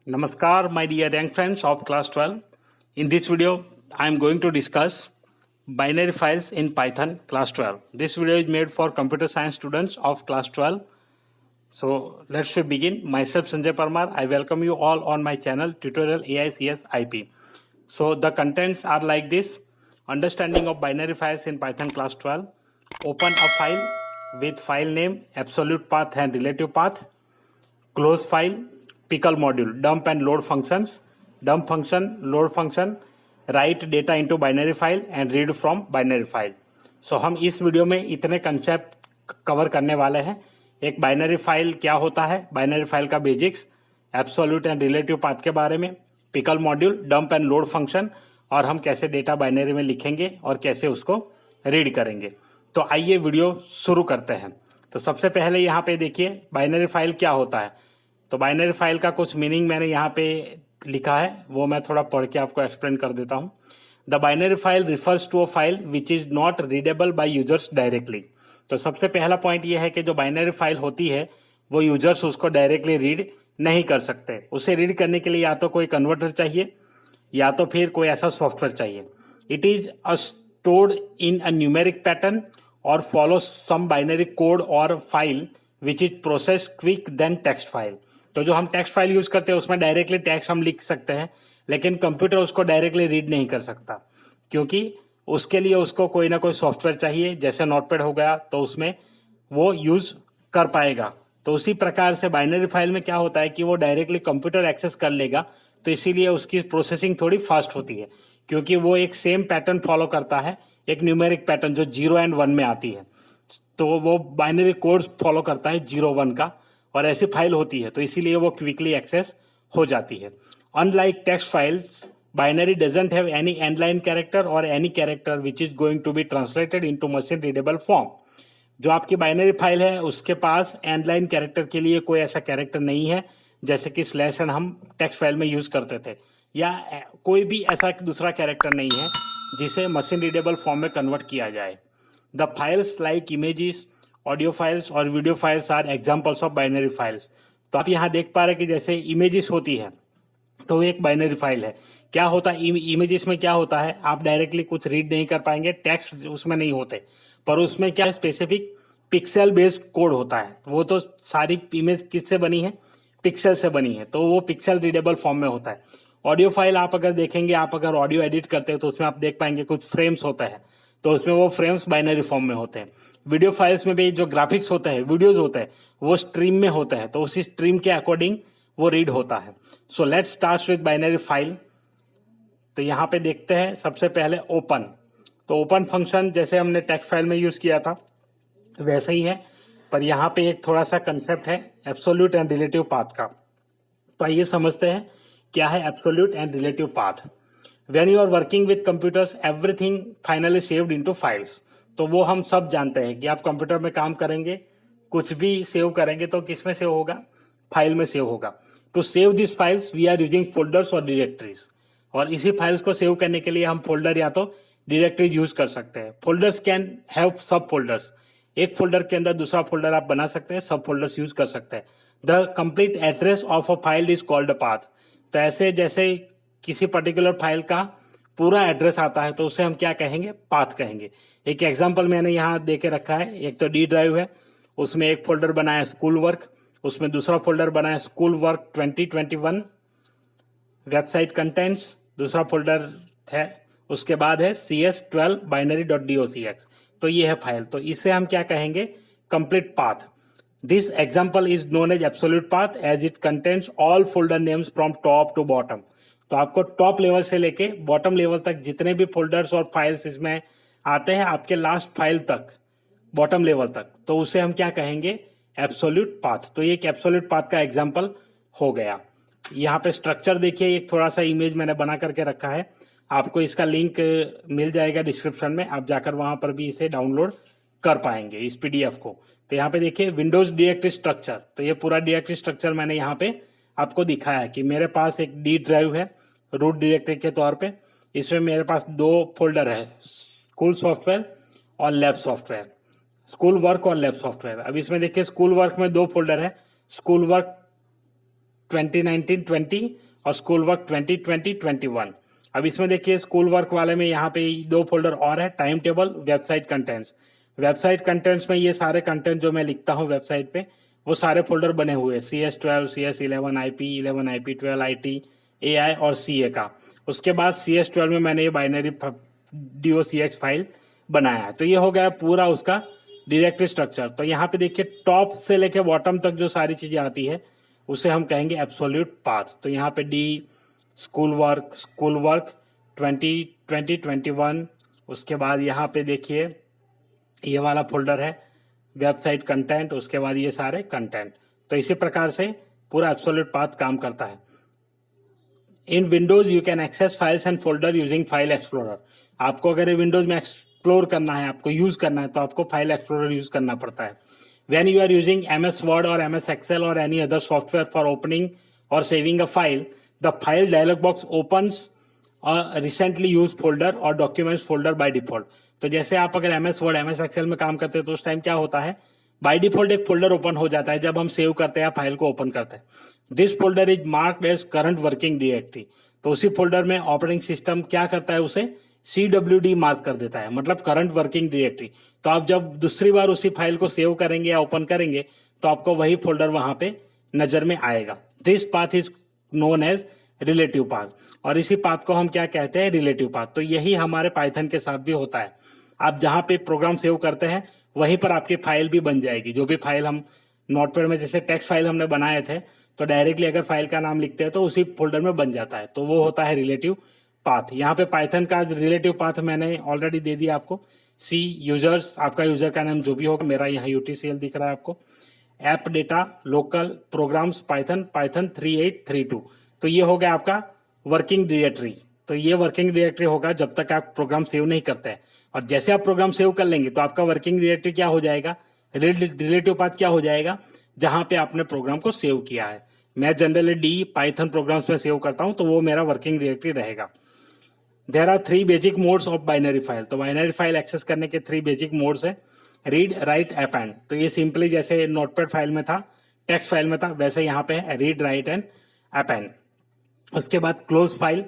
Namaskar, my dear young friends of class 12. In this video, I am going to discuss binary files in Python class 12. This video is made for computer science students of class 12. So let's begin. Myself Sanjay Parmar. I welcome you all on my channel tutorial AICS IP. So the contents are like this: understanding of binary files in Python class 12. Open a file with file name, absolute path and relative path. Close file, pickle module, dump and load functions, dump function, load function, write data into binary file and read from binary file. So हम इस video में इतने concept cover करने वाले हैं। एक binary file क्या होता है, बाइनरी फाइल का basics, absolute and relative path के बारे में, pickle module, dump and load function, और हम कैसे डेटा बाइनरी में लिखेंगे और कैसे उसको रीड करेंगे। तो आइए वीडियो शुरू करते हैं। तो सबसे पहले यहाँ पे देखिए बाइनरी फाइल क्या होता है। तो बाइनरी फाइल का कुछ मीनिंग मैंने यहाँ पे लिखा है, वो मैं थोड़ा पढ़ के आपको एक्सप्लेन कर देता हूँ। The binary file refers to a file which is not readable by users directly. तो सबसे पहला पॉइंट ये है कि जो बाइनरी फाइल होती है वो यूजर्स उसको डायरेक्टली रीड नहीं कर सकते। उसे रीड करने के लिए या तो कोई कन्वर्टर चाहिए या तो फिर कोई ऐसा सॉफ्टवेयर चाहिए। It is stored in a numeric pattern or follows some binary code or file which is processed quick than text file। तो जो हम टेक्स्ट फाइल यूज करते हैं उसमें डायरेक्टली टेक्स्ट हम लिख सकते हैं, लेकिन कंप्यूटर उसको डायरेक्टली रीड नहीं कर सकता, क्योंकि उसके लिए उसको कोई ना कोई सॉफ्टवेयर चाहिए। जैसे नोटपैड हो गया तो उसमें वो यूज कर पाएगा। तो उसी प्रकार से बाइनरी फाइल में क्या होता है कि वो डायरेक्टली कंप्यूटर एक्सेस कर लेगा, तो इसीलिए उसकी प्रोसेसिंग थोड़ी फास्ट होती है, क्योंकि वो एक सेम पैटर्न फॉलो करता है, एक न्यूमेरिक पैटर्न जो 0 एंड 1 में आती है। तो वो बाइनरी कोड फॉलो करता है 0 1 का, और ऐसी फाइल होती है, तो इसीलिए वो क्विकली एक्सेस हो जाती है। Unlike text files, binary doesn't have any end line character और any character which is going to be translated into machine readable form. जो आपकी बाइनरी फाइल है उसके पास एंड लाइन कैरेक्टर के लिए कोई ऐसा कैरेक्टर नहीं है, जैसे कि स्लैश एन हम टेक्स्ट फाइल में यूज करते थे, या कोई भी ऐसा दूसरा कैरेक्टर नहीं है जिसे मशीन रीडेबल फॉर्म में कन्वर्ट किया जाए। The files like images, audio files और video files are examples of binary files. तो आप यहाँ देख पा रहे हैं कि जैसे इमेजेस होती है तो वो एक बाइनरी फाइल है। क्या होता है इमेजेस में, क्या होता है, आप डायरेक्टली कुछ रीड नहीं कर पाएंगे, टेक्स्ट उसमें नहीं होते, पर उसमें क्या है, स्पेसिफिक पिक्सल बेस्ड कोड होता है। वो तो सारी इमेज किससे बनी है, पिक्सल से बनी है, तो वो पिक्सल रीडेबल फॉर्म में होता है। ऑडियो फाइल आप अगर देखेंगे, आप अगर ऑडियो एडिट करते हैं तो उसमें आप देख पाएंगे कुछ फ्रेम्स होता है, तो उसमें वो फ्रेम्स बाइनरी फॉर्म में होते हैं। वीडियो फाइल्स में भी जो ग्राफिक्स होता है, वीडियोज होते हैं, वो स्ट्रीम में होता है, तो उसी स्ट्रीम के अकॉर्डिंग वो रीड होता है। So let's start with binary file. तो यहाँ पे देखते हैं सबसे पहले ओपन। तो ओपन फंक्शन जैसे हमने टेक्स्ट फाइल में यूज किया था वैसे ही है, पर यहाँ पे एक थोड़ा सा कंसेप्ट है एब्सोल्यूट एंड रिलेटिव पाथ का। तो आइए समझते हैं क्या है absolute and relative path. When you are working with computers everything finally saved into files. तो वो हम सब जानते हैं कि आप कंप्यूटर में काम करेंगे, कुछ भी सेव करेंगे तो किस में सेव होगा, फाइल में सेव होगा। To save this files we are using folders और डायरेक्टरीज, और इसी फाइल्स को सेव करने के लिए हम फोल्डर या तो डायरेक्टरीज यूज कर सकते हैं। फोल्डर्स कैन हैव सब फोल्डर्स, एक फोल्डर के अंदर दूसरा फोल्डर आप बना सकते हैं, सब फोल्डर्स यूज कर सकते हैं। The complete address of a file is called a path. तो ऐसे जैसे किसी पर्टिकुलर फाइल का पूरा एड्रेस आता है तो उसे हम क्या कहेंगे, पाथ कहेंगे। एक एग्जांपल मैंने यहाँ दे के रखा है, एक तो डी ड्राइव है, उसमें एक फोल्डर बनाया स्कूल वर्क, उसमें दूसरा फोल्डर बनाया स्कूल वर्क 2021 वेबसाइट कंटेंट्स, दूसरा फोल्डर है, उसके बाद है CS12 binary.docx। तो ये है फाइल, तो इसे हम क्या कहेंगे, complete path. This example is known as absolute path as it contains all folder names from top to bottom. तो आपको टॉप लेवल से लेके बॉटम लेवल तक जितने भी फोल्डर्स और फाइल्स इसमें आते हैं, आपके लास्ट फाइल तक, बॉटम लेवल तक, तो उसे हम क्या कहेंगे, एब्सोल्यूट पाथ। तो ये एक एब्सोल्यूट पाथ का एग्जाम्पल हो गया। यहाँ पे स्ट्रक्चर देखिए, एक थोड़ा सा इमेज मैंने बना करके रखा है, आपको इसका लिंक मिल जाएगा डिस्क्रिप्शन में, आप जाकर वहां पर भी इसे डाउनलोड कर पाएंगे इस PDF को। तो यहाँ पे देखिए विंडोज डायरेक्टरी स्ट्रक्चर, तो ये पूरा डायरेक्टरी स्ट्रक्चर मैंने यहाँ पे आपको दिखाया है कि मेरे पास एक डी ड्राइव है रूट डायरेक्टरी के तौर पे। इसमें मेरे पास 2 फोल्डर है, स्कूल सॉफ्टवेयर और लैब सॉफ्टवेयर, स्कूल वर्क और लैब सॉफ्टवेयर। अब इसमें देखिए स्कूल वर्क में 2 फोल्डर है, स्कूल वर्क 2019-20 और स्कूल वर्क 2020-21। अब इसमें देखिए स्कूल वर्क वाले में यहाँ पे 2 फोल्डर और है, time table, website contents. Website contents में ये सारे कंटेंट जो मैं लिखता हूँ वेबसाइट पे वो सारे फोल्डर बने हुए हैं, CS12, CS11, IP11, IP12, IT, AI और CA का। उसके बाद CS12 में मैंने ये बाइनरी DOCX फाइल बनाया है। तो ये हो गया पूरा उसका डायरेक्टरी स्ट्रक्चर। तो यहाँ पे देखिए टॉप से लेके बॉटम तक जो सारी चीजें आती है उसे हम कहेंगे एब्सोल्यूट पाथ। तो यहाँ पे D स्कूल वर्क 2020-21। उसके बाद यहाँ पे देखिए ये वाला फोल्डर है वेबसाइट कंटेंट, उसके बाद ये सारे कंटेंट। तो इसी प्रकार से पूरा एब्सोल्यूट पाथ काम करता है। In Windows you can access files and folder using file explorer. आपको अगर विंडोज में एक्सप्लोर करना है, आपको यूज करना है, तो आपको फाइल एक्सप्लोरर यूज करना पड़ता है। When you are using MS Word और MS एक्सेल और any other software for opening और saving a file, the file dialog box opens recently use folder और डॉक्यूमेंट्स फोल्डर बाय डिफॉल्ट। तो जैसे आप अगर MS वर्ड MS एक्सेल में काम करते हैं तो उस टाइम क्या होता है, बाय डिफॉल्ट एक फोल्डर ओपन हो जाता है जब हम सेव करते हैं फाइल को ओपन करते हैं। This folder is marked as current working directory. तो उसी फोल्डर में ऑपरेटिंग सिस्टम क्या करता है, उसे CWD मार्क कर देता है, मतलब करंट वर्किंग डायरेक्टरी। तो आप जब दूसरी बार उसी फाइल को सेव करेंगे या ओपन करेंगे तो आपको वही फोल्डर वहां पे नजर में आएगा। This path is known as relative path, और इसी पाथ को हम क्या कहते हैं, रिलेटिव पाथ। तो यही हमारे पाइथन के साथ भी होता है। आप जहां पे प्रोग्राम सेव करते हैं वहीं पर आपकी फाइल भी बन जाएगी। जो भी फाइल हम नोटपैड में जैसे टेक्स्ट फाइल हमने बनाए थे तो डायरेक्टली अगर फाइल का नाम लिखते हैं तो उसी फोल्डर में बन जाता है। तो वो होता है रिलेटिव पाथ। यहाँ पे पाइथन का रिलेटिव पाथ मैंने ऑलरेडी दे दिया आपको। C यूजर्स, आपका यूजर का नाम जो भी होगा, मेरा यहाँ UTCL दिख रहा है आपको। App data local programs Python 3832। तो ये हो गया आपका वर्किंग डायरेक्टरी। तो ये वर्किंग डायरेक्टरी होगा जब तक आप प्रोग्राम सेव नहीं करते हैं, और जैसे आप प्रोग्राम सेव कर लेंगे तो आपका वर्किंग डायरेक्टरी क्या हो जाएगा, रिलेटिव पाथ क्या हो जाएगा, जहां पे आपने प्रोग्राम को सेव किया है। मैं जनरली D पाइथन प्रोग्राम्स में सेव करता हूं तो वो मेरा वर्किंग डायरेक्टरी रहेगा। There are 3 basic modes of binary file. तो बाइनरी फाइल एक्सेस करने के 3 बेसिक मोड्स है, रीड, राइट, अपेंड। तो ये सिंपली जैसे नोटपैड फाइल में था, टेक्स्ट फाइल में था, वैसे यहाँ पे है रीड, राइट एंड अपेंड। उसके बाद क्लोज फाइल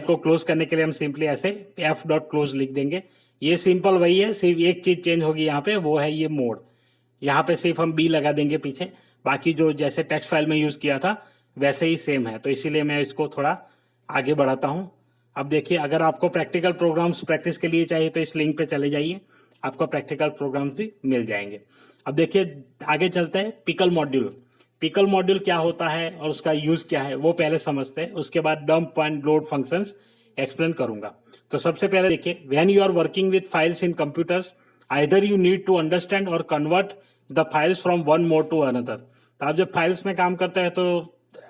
को क्लोज करने के लिए हम सिंपली ऐसे f.close लिख देंगे। ये सिंपल वही है, सिर्फ एक चीज चेंज होगी यहाँ पे, वो है ये मोड। यहाँ पे सिर्फ हम B लगा देंगे पीछे, बाकी जो जैसे टेक्स्ट फाइल में यूज किया था वैसे ही सेम है। तो इसीलिए मैं इसको थोड़ा आगे बढ़ाता हूँ। अब देखिए, अगर आपको प्रैक्टिकल प्रोग्राम्स प्रैक्टिस के लिए चाहिए तो इस लिंक पे चले जाइए, आपको प्रैक्टिकल प्रोग्राम्स भी मिल जाएंगे। अब देखिए आगे चलते हैं। Pickle module. पिकल मॉड्यूल क्या होता है और उसका यूज क्या है वो पहले समझते हैं, उसके बाद dump and load functions explain करूंगा। तो सबसे पहले देखिए, when you are working with files in computers, either you need to understand और convert the files from one mode to another. तो आप जब फाइल्स में काम करते हैं तो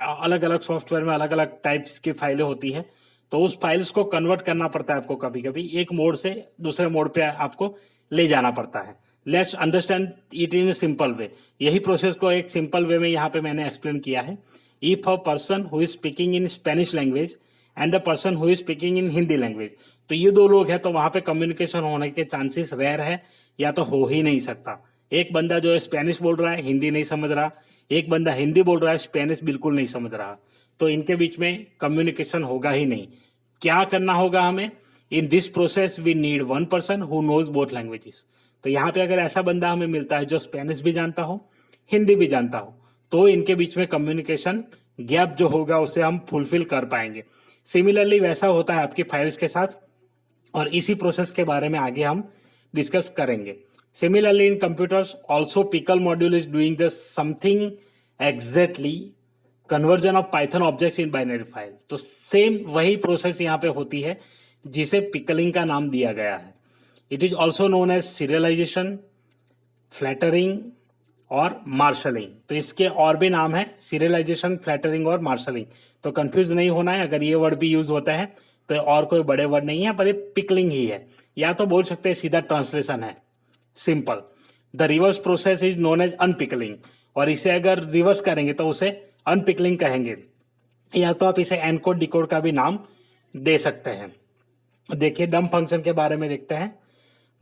अलग अलग सॉफ्टवेयर में अलग अलग टाइप्स की फाइलें होती है, तो उस फाइल्स को कन्वर्ट करना पड़ता है आपको। कभी कभी एक मोड से दूसरे मोड पे आपको ले जाना पड़ता है। Let's understand it in simple way. यही प्रोसेस को एक सिंपल वे में यहाँ पे मैंने एक्सप्लेन किया है। If a person who is speaking in Spanish language and a person who is speaking in Hindi language, तो ये 2 लोग हैं तो वहां पे कम्युनिकेशन होने के चांसेस रेयर है या तो हो ही नहीं सकता। एक बंदा जो है स्पेनिश बोल रहा है, हिंदी नहीं समझ रहा, एक बंदा हिंदी बोल रहा है, स्पेनिश बिल्कुल नहीं समझ रहा, तो इनके बीच में कम्युनिकेशन होगा ही नहीं। क्या करना होगा हमें, in this process we need one person who knows both languages. तो यहाँ पे अगर ऐसा बंदा हमें मिलता है जो स्पेनिश भी जानता हो, हिंदी भी जानता हो, तो इनके बीच में कम्युनिकेशन गैप जो होगा उसे हम फुलफिल कर पाएंगे। सिमिलरली वैसा होता है आपकी फाइल्स के साथ, और इसी प्रोसेस के बारे में आगे हम डिस्कस करेंगे। Similarly in computers also pickle module is doing the something exactly conversion of Python objects in binary file. तो सेम वही प्रोसेस यहाँ पे होती है जिसे पिकलिंग का नाम दिया गया है। It is also known as serialization, flattering और मार्शलिंग। तो इसके और भी नाम है, सीरियलाइजेशन, फ्लैटरिंग और मार्शलिंग। तो कंफ्यूज नहीं होना है, अगर ये वर्ड भी यूज होता है तो और कोई बड़े वर्ड नहीं है, पर ये पिकलिंग ही है, या तो बोल सकते हैं सीधा ट्रांसलेशन है, simple. The reverse process is known as unpickling, और इसे अगर रिवर्स करेंगे तो उसे अनपिकलिंग कहेंगे, या तो आप इसे एनकोड डिकोड का भी नाम दे सकते हैं। देखिए डंप फंक्शन के बारे में देखते हैं।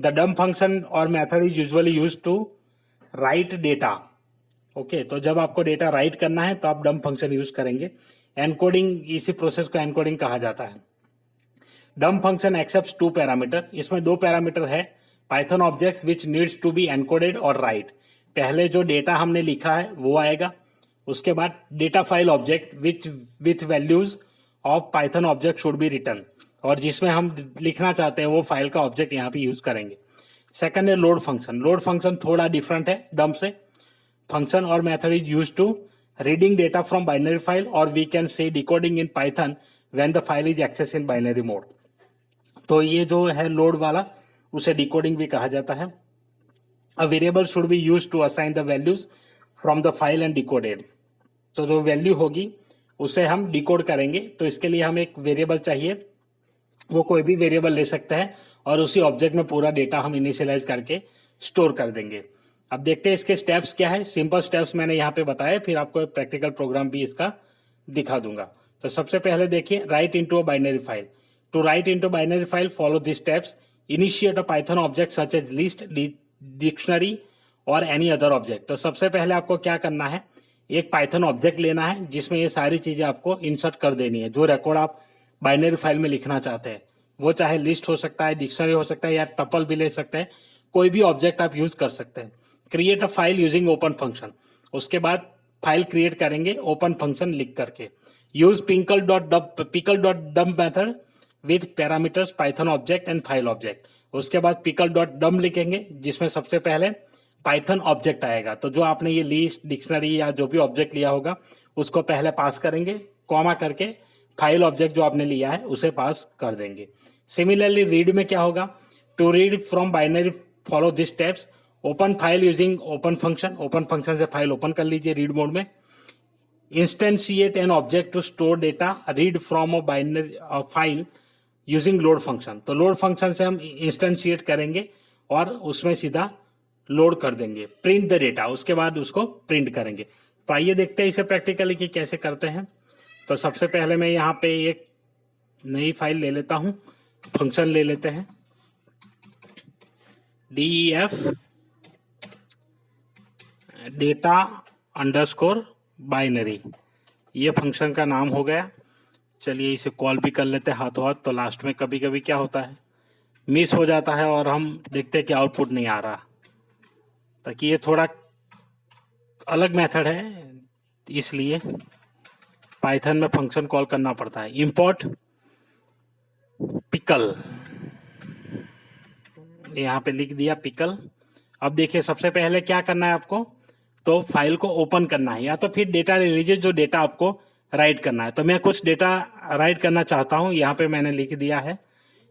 द डंप फंक्शन और method is usually used to write data okay, तो जब आपको डेटा राइट करना है तो आप डंप फंक्शन यूज करेंगे। एनकोडिंग, इसी प्रोसेस को एनकोडिंग कहा जाता है। डंप फंक्शन एक्सेप्ट्स 2 पैरामीटर, इसमें 2 पैरामीटर है। Python objects which needs to be encoded और राइट, पहले जो डेटा हमने लिखा है वो आएगा। उसके बाद data file object which with values of Python object should be return, और जिसमें हम लिखना चाहते हैं वो फाइल का ऑब्जेक्ट यहाँ पे यूज करेंगे। सेकंड है लोड फंक्शन। लोड फंक्शन थोड़ा डिफरेंट है डंप से। फंक्शन और method is use to reading data from binary file, और we can say decoding in Python when the file is access in binary mode. तो ये जो है लोड वाला, उसे डिकोडिंग भी कहा जाता है। A variable should be use to assign the values from the file and decoded. तो जो वैल्यू होगी उसे हम डिकोड करेंगे, तो इसके लिए हमें एक वेरिएबल चाहिए। वो कोई भी वेरिएबल ले सकते हैं और उसी ऑब्जेक्ट में पूरा डेटा हम इनिशियलाइज करके स्टोर कर देंगे। अब देखते हैं इसके स्टेप्स क्या है। सिंपल स्टेप्स मैंने यहाँ पे बताए, फिर आपको प्रैक्टिकल प्रोग्राम भी इसका दिखा दूंगा। तो सबसे पहले देखिए, write into a binary file. To write into binary file follow this steps. Initiate a Python object such as list, dictionary और एनी अदर ऑब्जेक्ट। तो सबसे पहले आपको क्या करना है, एक पाइथन ऑब्जेक्ट लेना है जिसमें ये सारी चीजें आपको इंसर्ट कर देनी है। जो रिकॉर्ड आप बाइनरी फाइल में लिखना चाहते हैं, वो चाहे लिस्ट हो सकता है, डिक्शनरी हो सकता है, या टपल भी ले सकते हैं। कोई भी ऑब्जेक्ट आप यूज कर सकते हैं। Create a file using open function. उसके बाद फाइल क्रिएट करेंगे ओपन फंक्शन लिख करके। Use pickle dot dump method with parameters Python object and file object. उसके बाद पिकल डॉट डम्प लिखेंगे, जिसमें सबसे पहले पाइथन ऑब्जेक्ट आएगा। तो जो आपने ये लिस्ट, डिक्शनरी या जो भी ऑब्जेक्ट लिया होगा उसको पहले पास करेंगे, कॉमा करके फाइल ऑब्जेक्ट जो आपने लिया है उसे पास कर देंगे। सिमिलरली रीड में क्या होगा, to read from binary follow this steps. Open file using open function. Open function से फाइल ओपन कर लीजिए रीड मोड में। Instantiate an object to store data, read from a binary file using load function. तो load function से हम instantiate करेंगे और उसमें सीधा लोड कर देंगे। प्रिंट द डेटा, उसके बाद उसको प्रिंट करेंगे। तो आइए देखते हैं इसे प्रैक्टिकली कि कैसे करते हैं। तो सबसे पहले मैं यहाँ पे एक नई फाइल ले लेता हूँ, फंक्शन ले लेते हैं def डेटा अंडरस्कोर बाइनरी। ये फंक्शन का नाम हो गया। चलिए इसे कॉल भी कर लेते हैं हाथों हाथ। तो लास्ट में कभी कभी क्या होता है, मिस हो जाता है और हम देखते हैं कि आउटपुट नहीं आ रहा, ताकि ये थोड़ा अलग मेथड है, इसलिए पाइथन में फंक्शन कॉल करना पड़ता है। इंपोर्ट पिकल, यहाँ पे लिख दिया पिकल। अब देखिए सबसे पहले क्या करना है आपको, तो फाइल को ओपन करना है, या तो फिर डेटा ले लीजिए जो डेटा आपको राइट करना है। तो मैं कुछ डेटा राइट करना चाहता हूँ। यहाँ पे मैंने लिख दिया है,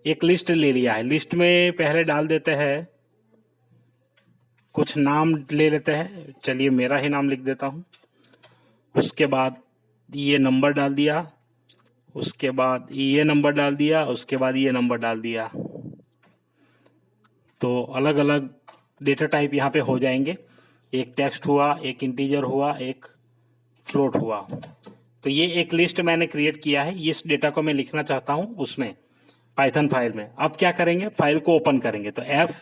एक लिस्ट ले लिया है। लिस्ट में पहले डाल देते हैं कुछ नाम ले लेते हैं। चलिए मेरा ही नाम लिख देता हूँ। उसके बाद ये नंबर डाल दिया, उसके बाद ये नंबर डाल दिया, उसके बाद ये नंबर डाल दिया। तो अलग अलग डेटा टाइप यहाँ पे हो जाएंगे। एक टेक्स्ट हुआ, एक इंटीजर हुआ, एक फ्लोट हुआ। तो ये एक लिस्ट मैंने क्रिएट किया है। इस डेटा को मैं लिखना चाहता हूँ उसमें, पाइथन फाइल में। अब क्या करेंगे, फाइल को ओपन करेंगे। तो f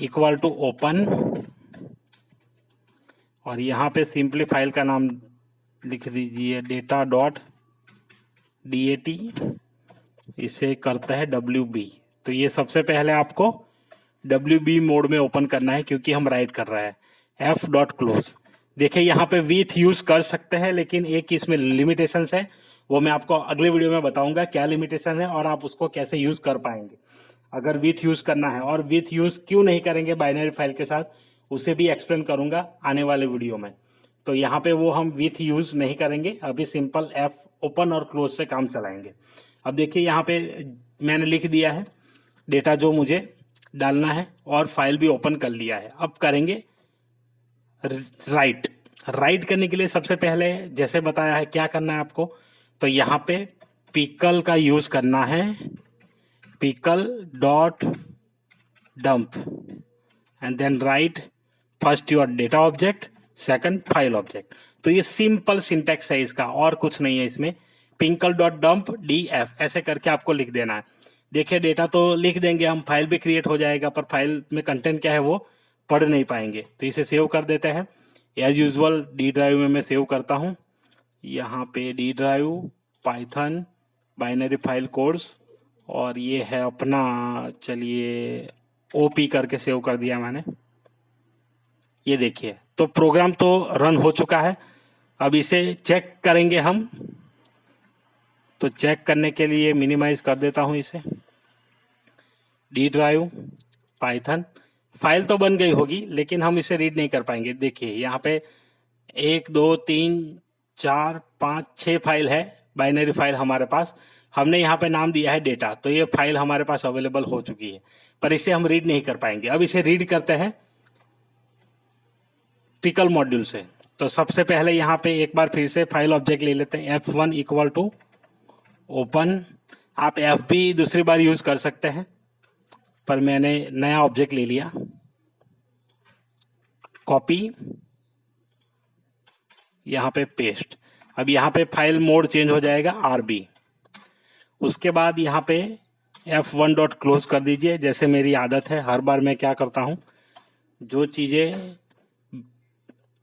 इक्वल टू ओपन, और यहाँ पे सिंपली फाइल का नाम लिख दीजिए डेटा डॉट dat। इसे करता है wb। तो ये सबसे पहले आपको wb मोड में ओपन करना है, क्योंकि हम राइट कर रहे हैं। f dot close. देखिए यहाँ पे विथ यूज कर सकते हैं, लेकिन एक इसमें लिमिटेशन है, वो मैं आपको अगले वीडियो में बताऊंगा क्या लिमिटेशन है और आप उसको कैसे यूज कर पाएंगे अगर विथ यूज करना है। और विथ यूज क्यों नहीं करेंगे बाइनरी फाइल के साथ, उसे भी एक्सप्लेन करूंगा आने वाले वीडियो में। तो यहाँ पे वो हम विथ यूज नहीं करेंगे, अभी सिंपल f ओपन और क्लोज से काम चलाएंगे। अब देखिए यहाँ पे मैंने लिख दिया है डेटा जो मुझे डालना है, और फाइल भी ओपन कर लिया है। अब करेंगे राइट। राइट करने के लिए सबसे पहले जैसे बताया है क्या करना है आपको, तो यहाँ पे पिकल का यूज करना है, pickle dot dump, and then write first your data object, second file object. तो ये सिंपल सिंटेक्स है इसका, और कुछ नहीं है इसमें। पिकल डॉट डंप df ऐसे करके आपको लिख देना है। देखिए डेटा तो लिख देंगे हम, फाइल भी क्रिएट हो जाएगा, पर फाइल में कंटेंट क्या है वो पढ़ नहीं पाएंगे। तो इसे सेव कर देते हैं। एज यूजुअल डी ड्राइव में मैं सेव करता हूँ। यहाँ पे D drive Python binary file codes, और ये है अपना, चलिए ओपी करके सेव कर दिया मैंने। ये देखिए, तो प्रोग्राम तो रन हो चुका है। अब इसे चेक करेंगे हम, तो चेक करने के लिए मिनिमाइज कर देता हूँ इसे। डी ड्राइव पाइथन फाइल तो बन गई होगी, लेकिन हम इसे रीड नहीं कर पाएंगे। देखिए यहाँ पे 1 2 3 4 5 6 फाइल है, बाइनरी फाइल हमारे पास। हमने यहाँ पे नाम दिया है डेटा, तो ये फाइल हमारे पास अवेलेबल हो चुकी है, पर इसे हम रीड नहीं कर पाएंगे। अब इसे रीड करते हैं पिकल मॉड्यूल से। तो सबसे पहले यहाँ पे एक बार फिर से फाइल ऑब्जेक्ट ले लेते हैं, F1 इक्वल टू ओपन। आप F भी दूसरी बार यूज कर सकते हैं, पर मैंने नया ऑब्जेक्ट ले लिया। कॉपी, यहाँ पे पेस्ट। अब यहाँ पे फाइल मोड चेंज हो जाएगा RB। उसके बाद यहाँ पे F1 डॉट क्लोज कर दीजिए। जैसे मेरी आदत है, हर बार मैं क्या करता हूँ, जो चीज़ें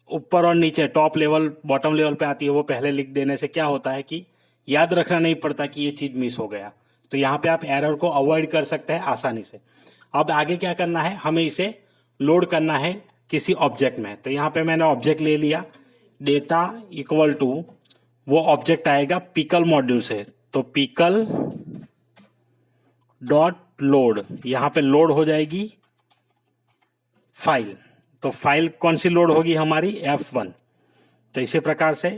ऊपर और नीचे टॉप लेवल बॉटम लेवल पे आती है वो पहले लिख देने से क्या होता है कि याद रखना नहीं पड़ता कि ये चीज़ मिस हो गया। तो यहाँ पे आप एरर को अवॉइड कर सकते हैं आसानी से। अब आगे क्या करना है, हमें इसे लोड करना है किसी ऑब्जेक्ट में। तो यहाँ पे मैंने ऑब्जेक्ट ले लिया, डेटा इक्वल टू, वो ऑब्जेक्ट आएगा पिकल मॉड्यूल से। तो पिकल डॉट लोड, यहाँ पे लोड हो जाएगी फाइल। तो फाइल कौन सी लोड होगी हमारी, F1। तो इसी प्रकार से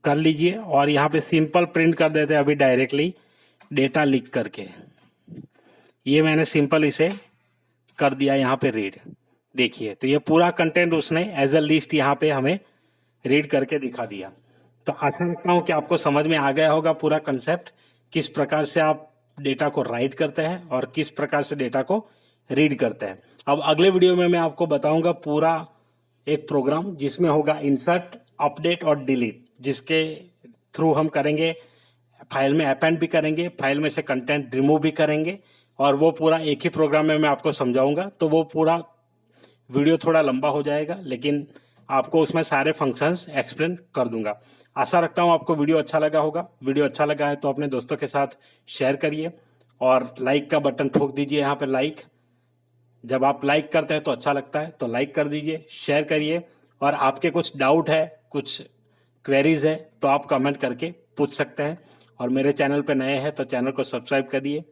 कर लीजिए, और यहाँ पे सिंपल प्रिंट कर देते हैं अभी डायरेक्टली डेटा लिख करके। ये मैंने सिंपल इसे कर दिया यहाँ पे रीड। देखिए, तो ये पूरा कंटेंट उसने एज अ लिस्ट यहाँ पे हमें रीड करके दिखा दिया। तो आशा रखता हूँ कि आपको समझ में आ गया होगा पूरा कंसेप्ट, किस प्रकार से आप डेटा को राइट करते हैं और किस प्रकार से डेटा को रीड करते हैं। अब अगले वीडियो में मैं आपको बताऊंगा पूरा एक प्रोग्राम जिसमें होगा इंसर्ट, अपडेट और डिलीट, जिसके थ्रू हम करेंगे, फाइल में अपेंड भी करेंगे, फाइल में से कंटेंट रिमूव भी करेंगे, और वो पूरा एक ही प्रोग्राम में मैं आपको समझाऊंगा। तो वो पूरा वीडियो थोड़ा लंबा हो जाएगा, लेकिन आपको उसमें सारे फंक्शंस एक्सप्लेन कर दूंगा। आशा रखता हूँ आपको वीडियो अच्छा लगा होगा। वीडियो अच्छा लगा है तो अपने दोस्तों के साथ शेयर करिए, और लाइक का बटन ठोक दीजिए यहाँ पे लाइक। जब आप लाइक करते हैं तो अच्छा लगता है, तो लाइक कर दीजिए, शेयर करिए, और आपके कुछ डाउट है, कुछ क्वेरीज है, तो आप कमेंट करके पूछ सकते हैं। और मेरे चैनल पे नए हैं तो चैनल को सब्सक्राइब करिए,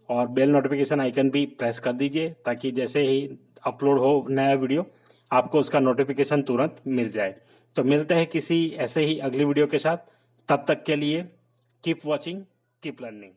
और बेल नोटिफिकेशन आइकन भी प्रेस कर दीजिए, ताकि जैसे ही अपलोड हो नया वीडियो आपको उसका नोटिफिकेशन तुरंत मिल जाए। तो मिलते हैं किसी ऐसे ही अगली वीडियो के साथ। तब तक के लिए कीप वॉचिंग, कीप लर्निंग।